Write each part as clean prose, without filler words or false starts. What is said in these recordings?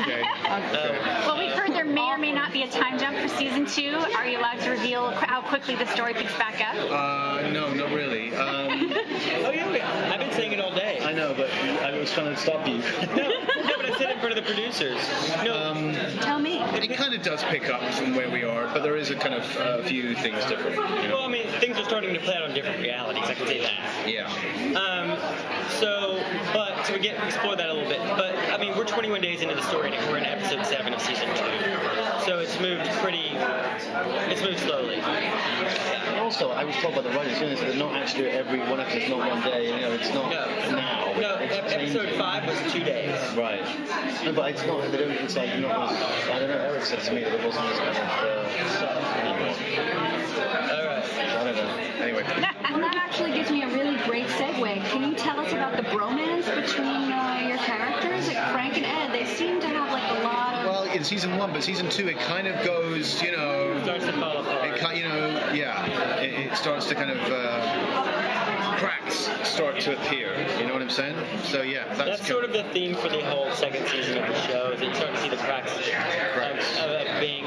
Okay. Well, we've heard there may or may not be a time jump for season 2. Are you allowed to reveal how quickly the story picks back up? No, not really. Oh, yeah, I've been saying it all day. I know, but I was trying to stop you. No, but I said it in front of the producers. No. Tell me. It kind of does pick up from where we are, but there is a kind of few things different. You know? Well, I mean, things are starting to play out on different realities, I can say that. Yeah. So we explore that a little bit. But, I mean, we're 21 days into the story, and we're in episode 7 of season 2. So it's moved slowly. And also, I was told by the writers, there's not actually every one episode, it's not one day, it's not now. No, episode 5 was 2 days. Right. No, but it's not, it's like, I don't know, Eric said to me that it wasn't as kind of set anymore. Alright. I don't know. Anyway. And that actually gives me a really great segue. Can you tell us about the bromance between your characters? Like Frank and Ed, they seem to have like a lot of... Well, in season 1, but season 2, it kind of goes, It starts to fall apart. It starts to kind of... cracks start to appear, you know what I'm saying? So yeah, that's sort of the theme for the whole second season of the show, is that you start to see the cracks of being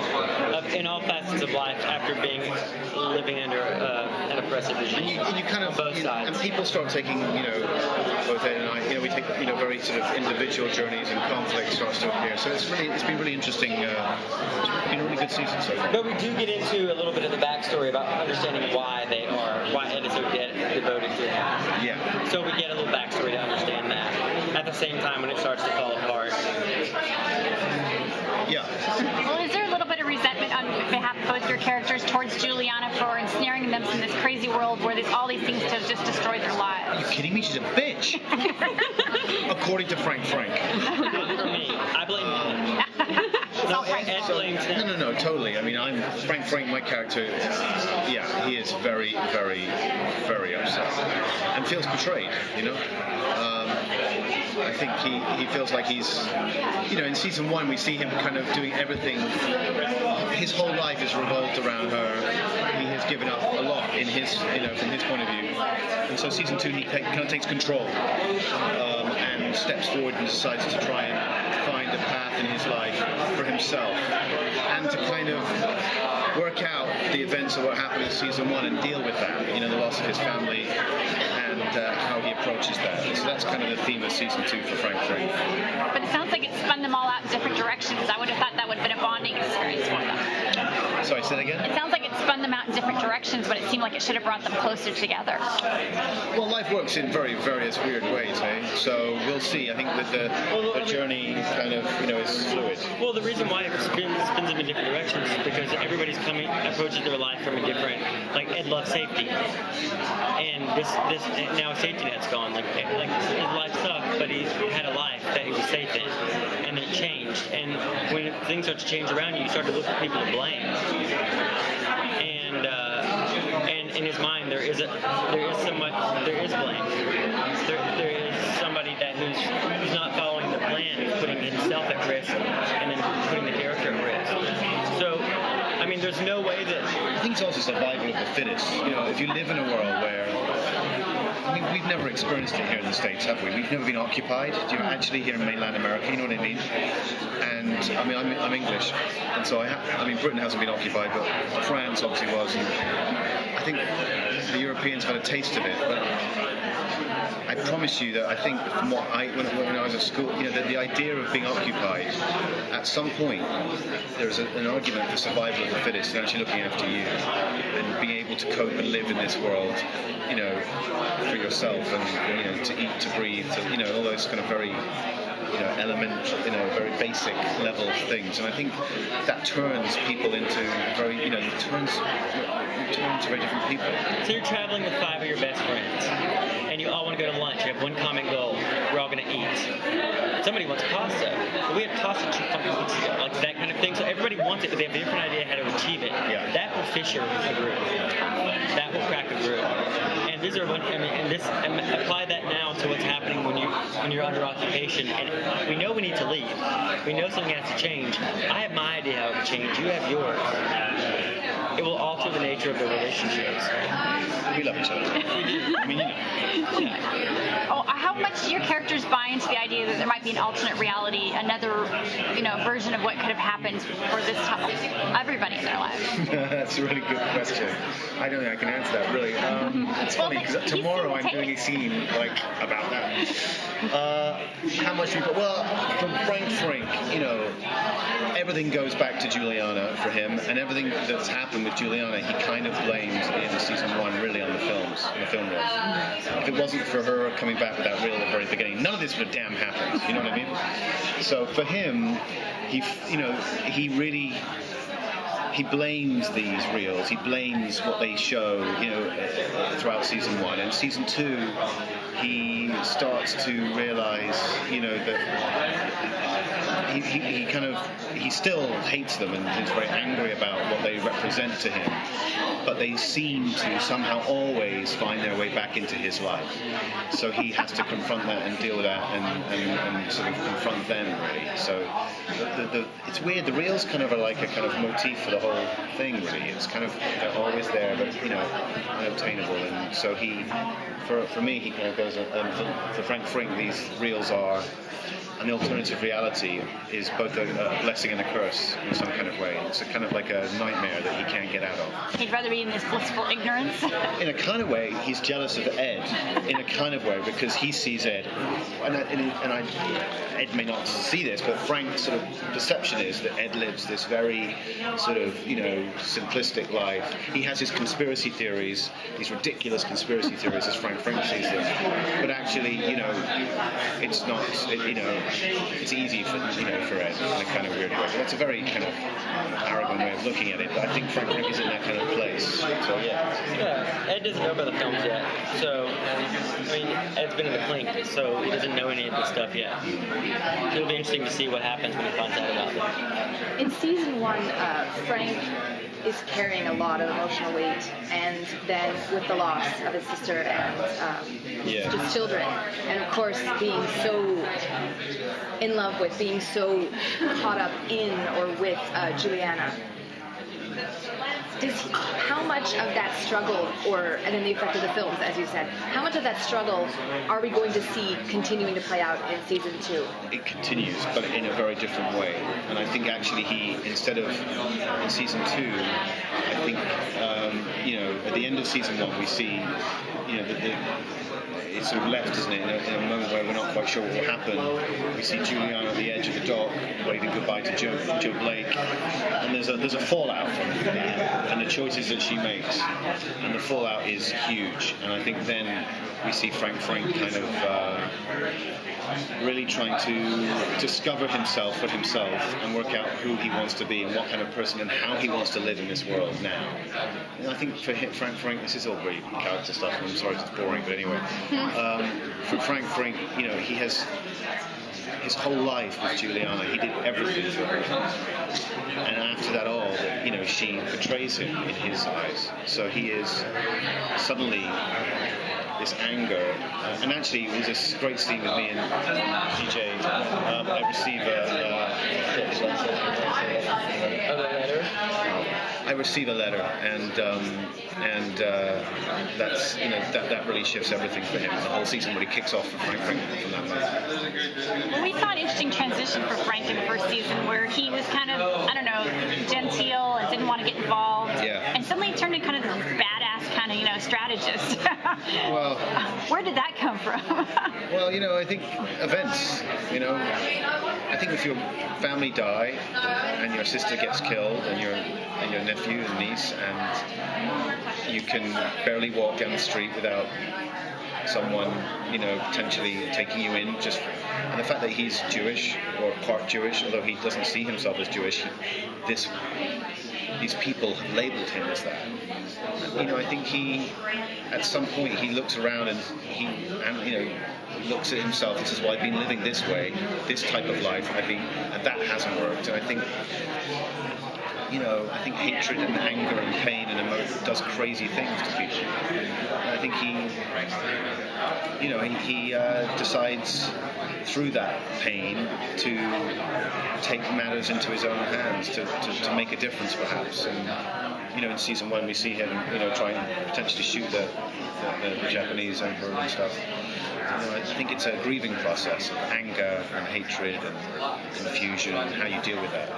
in all facets of life after living under an oppressive regime. And you kind of both sides. And people start taking, both Ed and I, we take very sort of individual journeys, and conflict starts to appear. So it's been really interesting. It's been a really good season so far. But we do get into a little bit of the backstory about understanding why Ed is so devoted to him. Yeah. So we get a little backstory to understand that. At the same time, when it starts to fall apart. Yeah. Well, is there a little bit of resentment on behalf of both your characters towards Juliana for ensnaring them in this crazy world where all these things have just destroyed their lives? Are you kidding me? She's a bitch. According to Frank. Not for me. I blame him. No, Ed blames him. No, totally. I mean, I'm Frank, my character, he is very, very, very upset and feels betrayed, I think he feels like he's, in season 1 we see him kind of doing everything. His whole life is revolved around her. He has given up a lot in his, from his point of view. And so season 2 he kind of takes control and steps forward and decides to try and find a path in his life for himself and to kind of work out the events of what happened in season 1 and deal with that, the loss of his family and how he approaches that. So that's kind of the theme of season 2 for Frank. But it sounds like it spun them all out in different directions. I would have thought that would have been a bonding experience for them. Sorry, say that again? It sounds like it spun them out in different directions, but it seemed like it should have brought them closer together. Well, life works in various weird ways, So we'll see. I think that the journey kind of, is fluid. Well, the reason why it spins them in different directions is because everybody's approaches their life from a different, like Ed loves safety. And this now safety net's gone. Like his life sucked, but he had a life that he was safe in. And then it changed. And when things start to change around you, you start to look for people to blame. And in his mind, there is blame. There is somebody who's not following the plan, who's putting himself at risk, and then putting the character at risk. So, I mean, there's no way that... I think it's also survival of the fittest. If you live in a world where... we've never experienced it here in the States, have we? We've never been occupied, actually here in mainland America, you know what I mean? And, I'm English, and so Britain hasn't been occupied, but France obviously was, and I think the Europeans have had a taste of it, but I promise you that I think from when I was at school, the idea of being occupied, at some point, there's an argument for survival of the fittest and actually looking after you and being able to cope and live in this world, for yourself and, to eat, to breathe, to, all those kind of very, very basic level things. And I think that turns people into very, turns into very different people. So you're traveling with 5 of your best friends, and you all want to go to lunch. You have one common goal. We're all going to eat. Somebody wants pasta. Well, we had pasta 2 fucking weeks ago. Like that kind of thing. So everybody wants it, but they have a different idea how to achieve it. Yeah. That will fissure a group. That will crack a group. And apply that now to what's happening when you're under occupation. And we know we need to leave. We know something has to change. I have my idea how it can change. You have yours. It will alter the nature of the relationships. We love each other. We do. Oh, how much do your characters buy into the idea that there might be an alternate reality, another, version of what could have happened for this everybody in their lives? That's a really good question. I don't think I can answer that really. It's funny because tomorrow I'm doing a scene about that. How much people? Well, from Frank, everything goes back to Juliana for him, and everything that's happened with Juliana, he kind of blames in season 1 really on the film roles. If it wasn't for her coming back with that reel at the very beginning, none of this would have damn happened. You know what I mean? So for him, he blames these reels. He blames what they show, throughout season 1. And season 2, he starts to realize, that he still hates them and is very angry about what they represent to him. But they seem to somehow always find their way back into his life. So he has to confront that and deal with that and sort of confront them, really. So it's weird. The reels kind of are like a kind of motif for the whole thing, really. It's kind of, they're always there, but, unobtainable. And so for me, he kind of goes, for Frank Frink, these reels are an alternative reality, is both a blessing and a curse in some kind of way. It's a kind of like a nightmare that he can't get out of. He'd rather be in this blissful ignorance. In a kind of way, he's jealous of Ed. In a kind of way, because he sees Ed, Ed may not see this, but Frank's sort of perception is that Ed lives this very sort of, simplistic life. He has his conspiracy theories, these ridiculous conspiracy theories as Frank sees them. But actually, it's not, it's easy for Ed in a kind of weird way. That's a very kind of arrogant way of looking at it, but I think Frank is in that kind of place. So yeah, Ed doesn't know about the films yet. So Ed's been in the clink, so he doesn't know any of this stuff yet. It'll be interesting to see what happens when he finds out about it. In season 1, Frank is carrying a lot of emotional weight, and then with the loss of his sister and his children, and of course being so in love with, being so caught up in or with Juliana. How much of that struggle, and then the effect of the films, as you said, how much of that struggle are we going to see continuing to play out in season 2? It continues, but in a very different way. And I think actually instead of in season 2, I think, at the end of season 1 we see, it's sort of left, isn't it, in a moment where we're not quite sure what will happen. We see Juliana at the edge of the dock waving goodbye to Joe Blake, and there's a fallout from that, and the choices that she makes, and the fallout is huge. And I think then we see Frank kind of really trying to discover himself for himself and work out who he wants to be and what kind of person and how he wants to live in this world now. And I think for Frank, this is all really character stuff, and I'm sorry if it's boring, but anyway. For Frank, he has his whole life with Juliana. He did everything for her, and after that all, she betrays him in his eyes. So he is suddenly this anger, and actually it was a great scene with me and DJ. I receive a letter, and that's that really shifts everything for him. The whole season really kicks off for Frank from that moment. Well, we saw an interesting transition for Frank in the first season, where he was kind of, genteel and didn't want to get involved, and suddenly turned into kind of this badass kind of strategist. Well, where did that come from? Well, I think events. I think if your family die and your sister gets killed and your nephew and niece, and you can barely walk down the street without someone, potentially taking you in, and the fact that he's Jewish or part Jewish, although he doesn't see himself as Jewish, these people have labelled him as that. I think at some point he looks around and he looks at himself and says, well, I've been living this way, this type of life, and that hasn't worked. And I think hatred and anger and pain and emotion does crazy things to people. And I think he decides through that pain to take matters into his own hands, to make a difference perhaps. And in season 1 we see him, try and potentially shoot the Japanese emperor and stuff. I think it's a grieving process of anger and hatred and confusion and how you deal with that.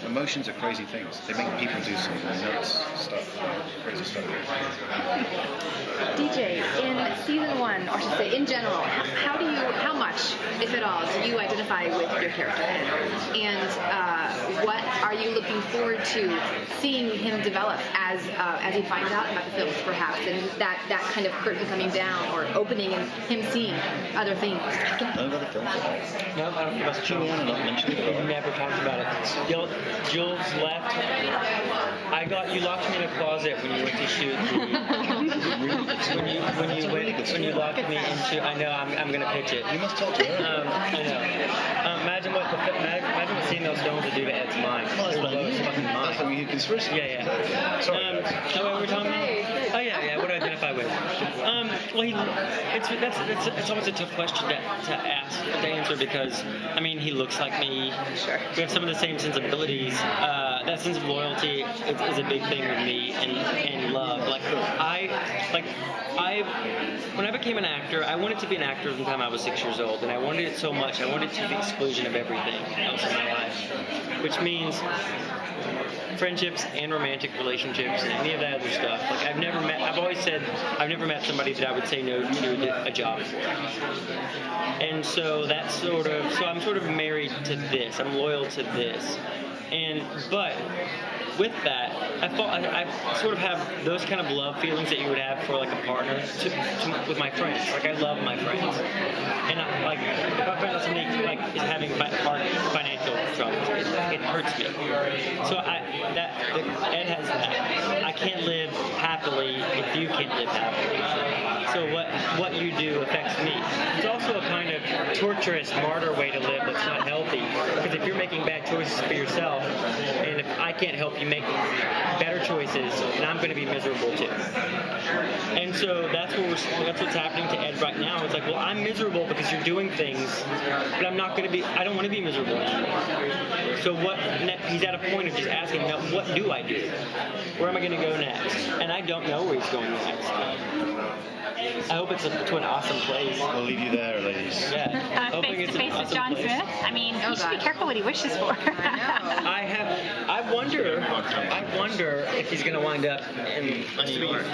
Emotions are crazy things. They make people do some nuts stuff, crazy stuff. DJ, in season 1, or I should say in general, how much, if at all, do you identify with your character? And what are you looking forward to seeing him develop as he finds out about the films, perhaps, and that kind of curtain coming down or opening and him seeing other things? I don't know about the films. No, I don't think that's true. Juliana not mentioned it. We never talked about it. Jules left. You locked me in a closet when you went to shoot when you locked me into. I know I'm gonna pitch it. You must talk to her. I know. Imagine what seeing those films would do to Ed's mind. Well, that's It would what I blow his mean. fucking mind. That's what we conspiracy. Yeah. Sorry. What were we talking about? Oh yeah. What do I identify with? It's always a tough question to answer because he looks like me. Sure. We have some of the same sensibilities. That sense of loyalty is a big thing with me, and love. When I became an actor, I wanted to be an actor from the time I was 6 years old, and I wanted it so much. I wanted it to the exclusion of everything else in my life, which means friendships and romantic relationships and any of that other stuff. I've always said I've never met somebody that I would say no to a job for. And so I'm sort of married to this. I'm loyal to this. But with that, I sort of have those kind of love feelings that you would have for like a partner with my friends. Like I love my friends, and if I find out somebody is having financial troubles, it hurts me. So Ed has that. I can't live happily if you can't live happily. So what you do affects me. It's also a kind of torturous martyr way to live that's not healthy, because if you're making bad choices for yourself, and if I can't help you make better choices, then I'm going to be miserable too. And so that's what's happening to Ed right now. It's like, well, I'm miserable because you're doing things, but I don't want to be miserable anymore. So he's at a point of just asking, now, what do I do? Where am I going to go next? And I don't know where he's going next. I hope it's to an awesome place. We'll leave you there, ladies. Yeah. Face to face with John Smith. He should be careful what he wishes for. I wonder if he's going to wind up in New York.